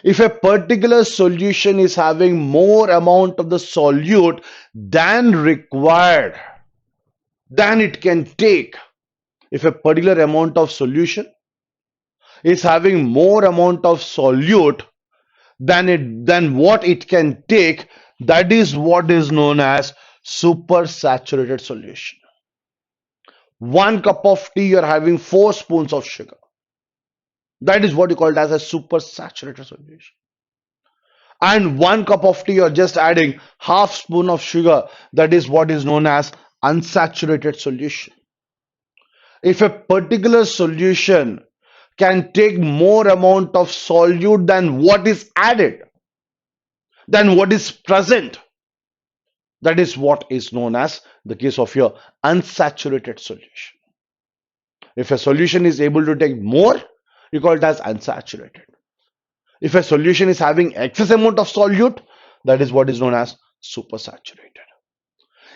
If a particular solution is having more amount of the solute than required, than it can take, if a particular amount of solution is having more amount of solute than what it can take, that is what is known as super saturated solution. 1 cup of tea, you're having 4 spoons of sugar. That is what you call it as a super saturated solution. And 1 cup of tea, you're just adding half spoon of sugar. That is what is known as unsaturated solution. If a particular solution can take more amount of solute than what is added, than what is present, that is what is known as the case of your unsaturated solution. If a solution is able to take more, you call it as unsaturated. If a solution is having excess amount of solute, that is what is known as supersaturated.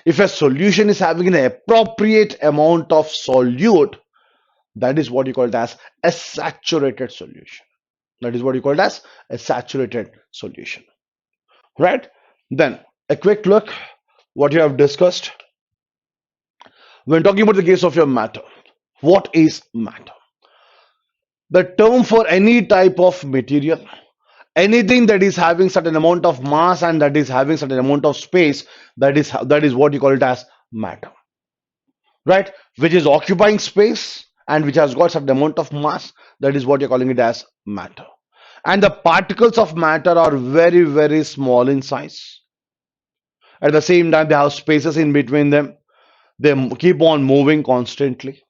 If a solution is having an appropriate amount of solute, that is what you call it as a saturated solution. That is what you call it as a saturated solution. Right? Then a quick look what you have discussed. When talking about the case of your matter, what is matter? The term for any type of material, anything that is having certain amount of mass and that is having certain amount of space, that is what you call it as matter, right? Which is occupying space and which has got certain amount of mass, that is what you're calling it as matter. And the particles of matter are very, very small in size. At the same time, they have spaces in between them. They keep on moving constantly.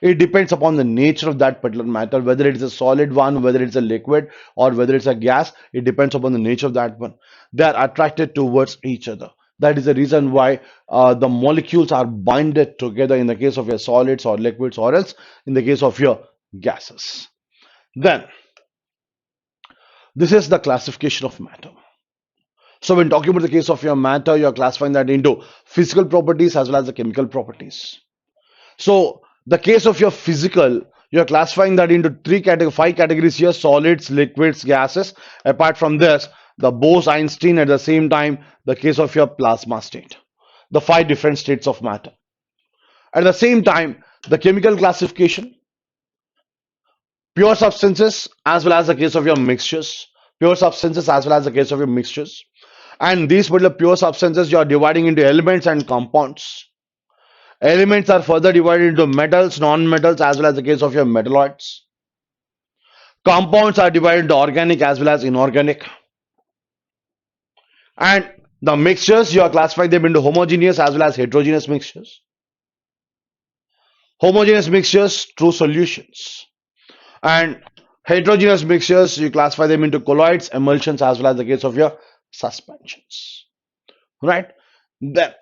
It depends upon the nature of that particular matter, whether it is a solid one, whether it's a liquid, or whether it's a gas. It depends upon the nature of that one. They are attracted towards each other. That is the reason why the molecules are binded together in the case of your solids or liquids, or else in the case of your gases. Then, this is the classification of matter. So, when talking about the case of your matter, you are classifying that into physical properties as well as the chemical properties. So the case of your physical, you're classifying that into five categories here: solids, liquids, gases. Apart from this, the Bose-Einstein, at the same time, the case of your plasma state, the five different states of matter. At the same time, the chemical classification, pure substances as well as the case of your mixtures, pure substances as well as the case of your mixtures. And these particular pure substances, you are dividing into elements and compounds. Elements are further divided into metals, non-metals, as well as the case of your metalloids. Compounds are divided into organic as well as inorganic. And the mixtures, you are classifying them into homogeneous as well as heterogeneous mixtures. Homogeneous mixtures, true solutions. And heterogeneous mixtures, you classify them into colloids, emulsions, as well as the case of your suspensions. Right? Then,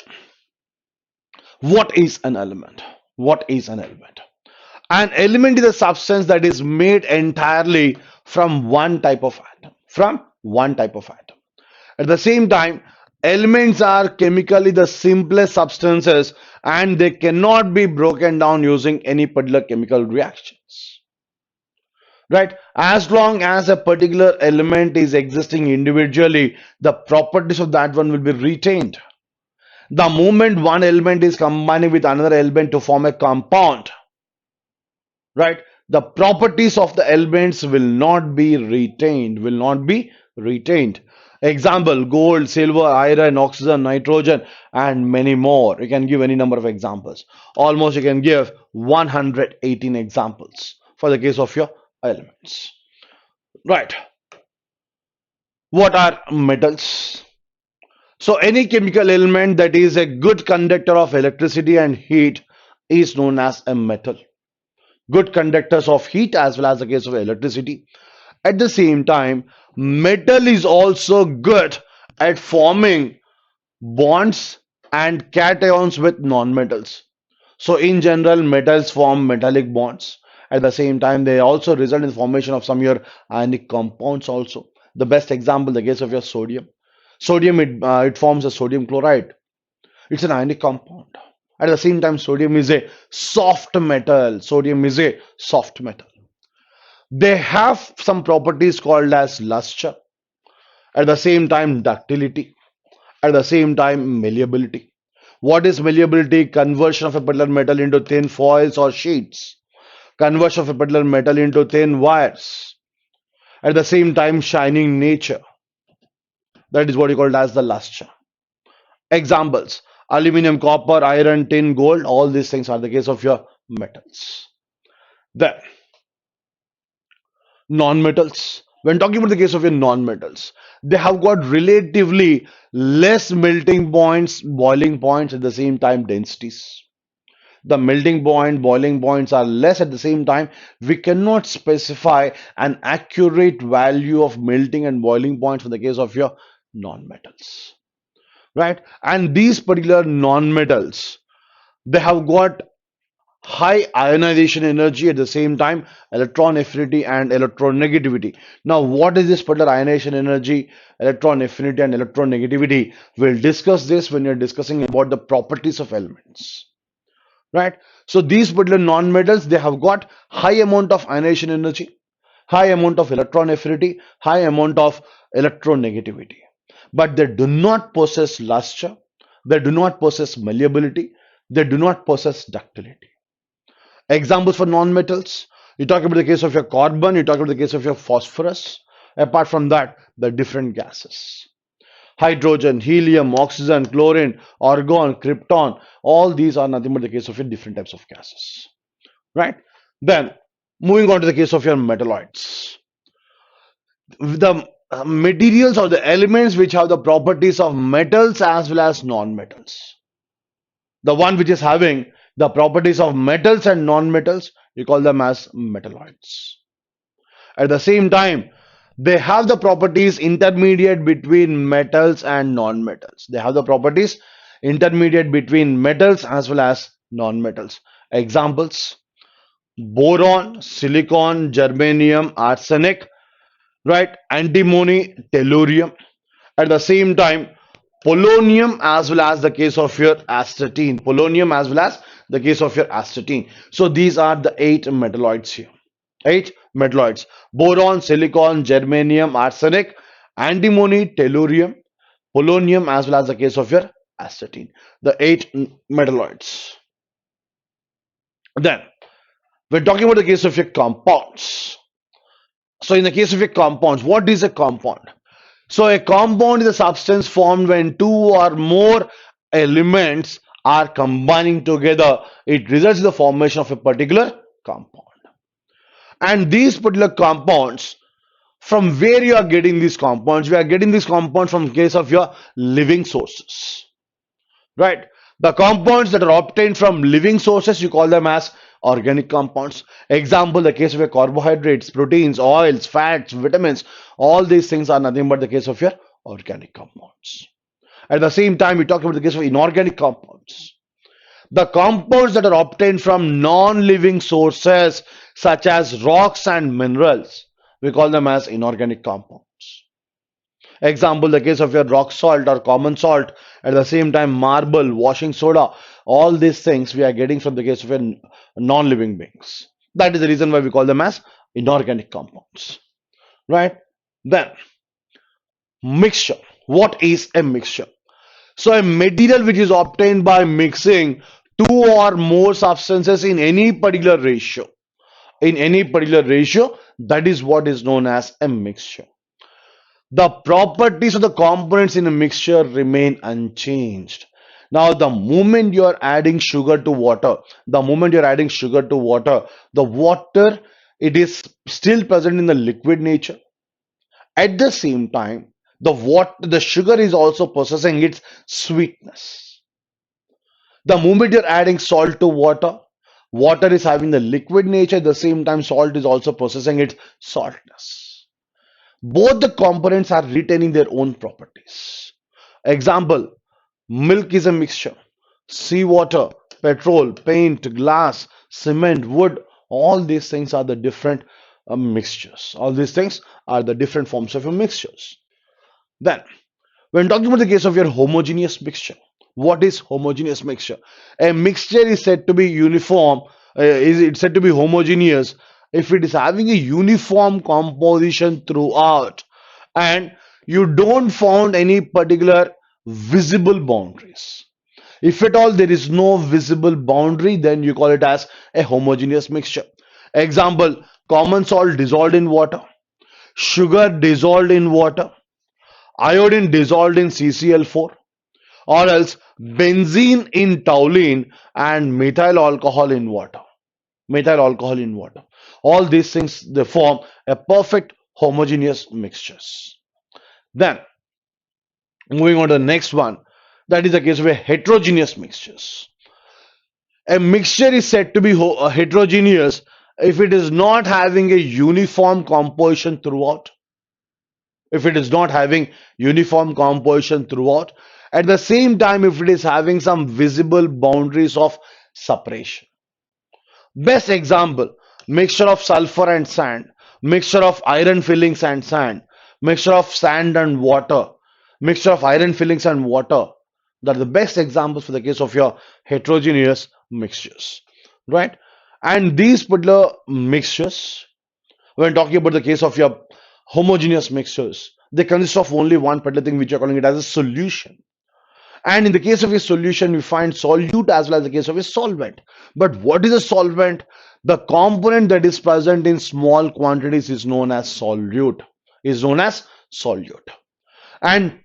what is an element? What is an element? An element is a substance that is made entirely from one type of atom. From one type of atom. At the same time, elements are chemically the simplest substances and they cannot be broken down using any particular chemical reactions. Right? As long as a particular element is existing individually, the properties of that one will be retained. The moment one element is combining with another element to form a compound, right, the properties of the elements will not be retained, example: gold, silver, iron, oxygen, nitrogen, and many more. You can give any number of examples. Almost you can give 118 examples for the case of your elements. Right. What are metals? So any chemical element that is a good conductor of electricity and heat is known as a metal. Good conductors of heat as well as the case of electricity. At the same time, metal is also good at forming bonds and cations with non-metals. So in general, metals form metallic bonds. At the same time, they also result in the formation of some of your ionic compounds also. The best example, the case of your sodium. Sodium, it forms a sodium chloride. It's an ionic compound. At the same time, sodium is a soft metal. Sodium is a soft metal. They have some properties called as luster. At the same time, ductility. At the same time, malleability. What is malleability? Conversion of a particular metal into thin foils or sheets. Conversion of a particular metal into thin wires. At the same time, shining nature. That is what you call as the luster. Examples: aluminum, copper, iron, tin, gold. All these things are the case of your metals. Then, non-metals. When talking about the case of your non-metals, they have got relatively less melting points, boiling points, at the same time densities. The melting point, boiling points are less. At the same time, we cannot specify an accurate value of melting and boiling points for the case of your non-metals, right? And these particular non-metals, they have got high ionization energy, at the same time electron affinity and electron negativity. Now, what is this particular ionization energy, electron affinity, and electron negativity? We'll discuss this when you're discussing about the properties of elements, right? So these particular non-metals, they have got high amount of ionization energy, high amount of electron affinity, high amount of electron negativity, but they do not possess luster, they do not possess malleability, They do not possess ductility. Examples for non-metals, you talk about the case of your carbon, you talk about the case of your phosphorus. Apart from that, the different gases. Hydrogen, helium, oxygen, chlorine, argon, krypton, all these are nothing but the case of your different types of gases. Right? Then, moving on to the case of your metalloids. The materials or the elements which have the properties of metals as well as non-metals. The one which is having the properties of metals and non-metals, you call them as metalloids. At the same time, they have the properties intermediate between metals and non-metals. They have the properties intermediate between metals as well as non-metals. Examples: boron, silicon, germanium, arsenic, right? Antimony, tellurium. At the same time, polonium as well as the case of your astatine. Polonium as well as the case of your astatine. So these are the 8 metalloids here. 8 metalloids: boron, silicon, germanium, arsenic, antimony, tellurium, polonium as well as the case of your astatine. The 8 metalloids. Then we're talking about the case of your compounds. So in the case of your compounds, what is a compound? So a compound is a substance formed when two or more elements are combining together. It results in the formation of a particular compound. And these particular compounds, from where you are getting these compounds? We are getting these compounds from case of your living sources, right? The compounds that are obtained from living sources, you call them as organic compounds. Example, the case of your carbohydrates, proteins, oils, fats, vitamins, all these things are nothing but the case of your organic compounds. At the same time, we talk about the case of inorganic compounds. The compounds that are obtained from non-living sources such as rocks and minerals, we call them as inorganic compounds. Example, the case of your rock salt or common salt, at the same time marble, washing soda, all these things we are getting from the case of your non-living beings. That is the reason why we call them as inorganic compounds. Right? Then, mixture. What is a mixture? So a material which is obtained by mixing two or more substances in any particular ratio. In any particular ratio, that is what is known as a mixture. The properties of the components in a mixture remain unchanged. Now, the moment you are adding sugar to water, the water, it is still present in the liquid nature. At the same time, the sugar is also possessing its sweetness. The moment you're adding salt to water, water is having the liquid nature. At the same time, salt is also possessing its saltness. Both the components are retaining their own properties. Example, milk is a mixture. Seawater, petrol, paint, glass, cement, wood, all these things are the different mixtures. All these things are the different forms of mixtures. Then, when talking about the case of your homogeneous mixture, what is homogeneous mixture? A mixture is said to be uniform, is it said to be homogeneous if it is having a uniform composition throughout and you don't found any particular visible boundaries. If at all there is no visible boundary, then you call it as a homogeneous mixture. Example, common salt dissolved in water, sugar dissolved in water, iodine dissolved in CCl4, or else benzene in toluene and methyl alcohol in water. Methyl alcohol in water. All these things, they form a perfect homogeneous mixtures. Then, moving on to the next one, that is the case of a heterogeneous mixtures. A mixture is said to be heterogeneous if it is not having a uniform composition throughout. If it is not having uniform composition throughout, at the same time, if it is having some visible boundaries of separation. Best example, mixture of sulfur and sand, mixture of iron fillings and sand, mixture of sand and water, mixture of iron fillings and water. That are the best examples for the case of your heterogeneous mixtures, right? And these particular mixtures, when talking about the case of your homogeneous mixtures, they consist of only one particular thing which you're calling it as a solution. And in the case of a solution, we find solute as well as the case of a solvent. But what is a solvent? The component that is present in small quantities is known as solute. Is known as solute. And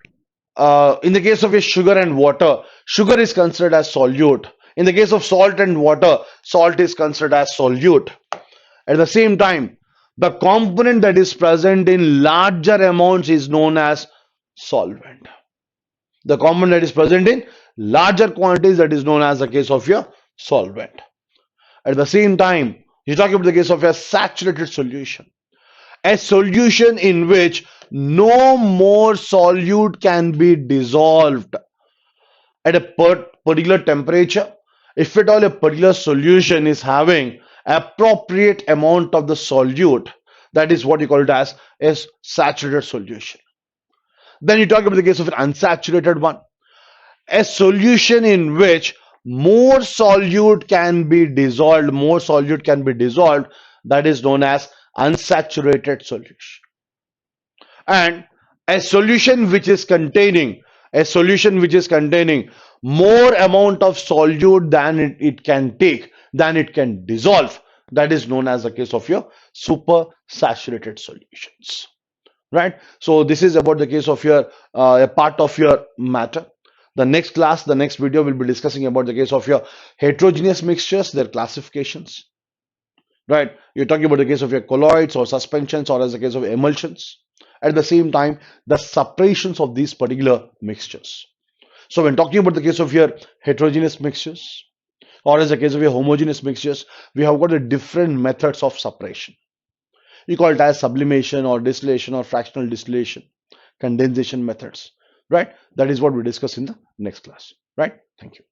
in the case of a sugar and water, sugar is considered as solute. In the case of salt and water, salt is considered as solute. At the same time, the component that is present in larger amounts is known as solvent. The component that is present in larger quantities, that is known as the case of your solvent. At the same time, you talk about the case of a saturated solution. A solution in which no more solute can be dissolved at a particular temperature. If at all a particular solution is having appropriate amount of the solute, that is what you call it as a saturated solution. Then you talk about the case of an unsaturated one. A solution in which more solute can be dissolved, that is known as unsaturated solution. And a solution which is containing more amount of solute than it can take, than it can dissolve, that is known as the case of your super saturated solutions. Right? So this is about the case of your a part of your matter. The next class, the next video will be discussing about the case of your heterogeneous mixtures, their classifications. Right? You're talking about the case of your colloids or suspensions, or as the case of emulsions. At the same time, the separations of these particular mixtures. So when talking about the case of your heterogeneous mixtures, or as the case of your homogeneous mixtures, we have got the different methods of separation. You call it as sublimation or distillation or fractional distillation, condensation methods, right? That is what we discuss in the next class, right? Thank you.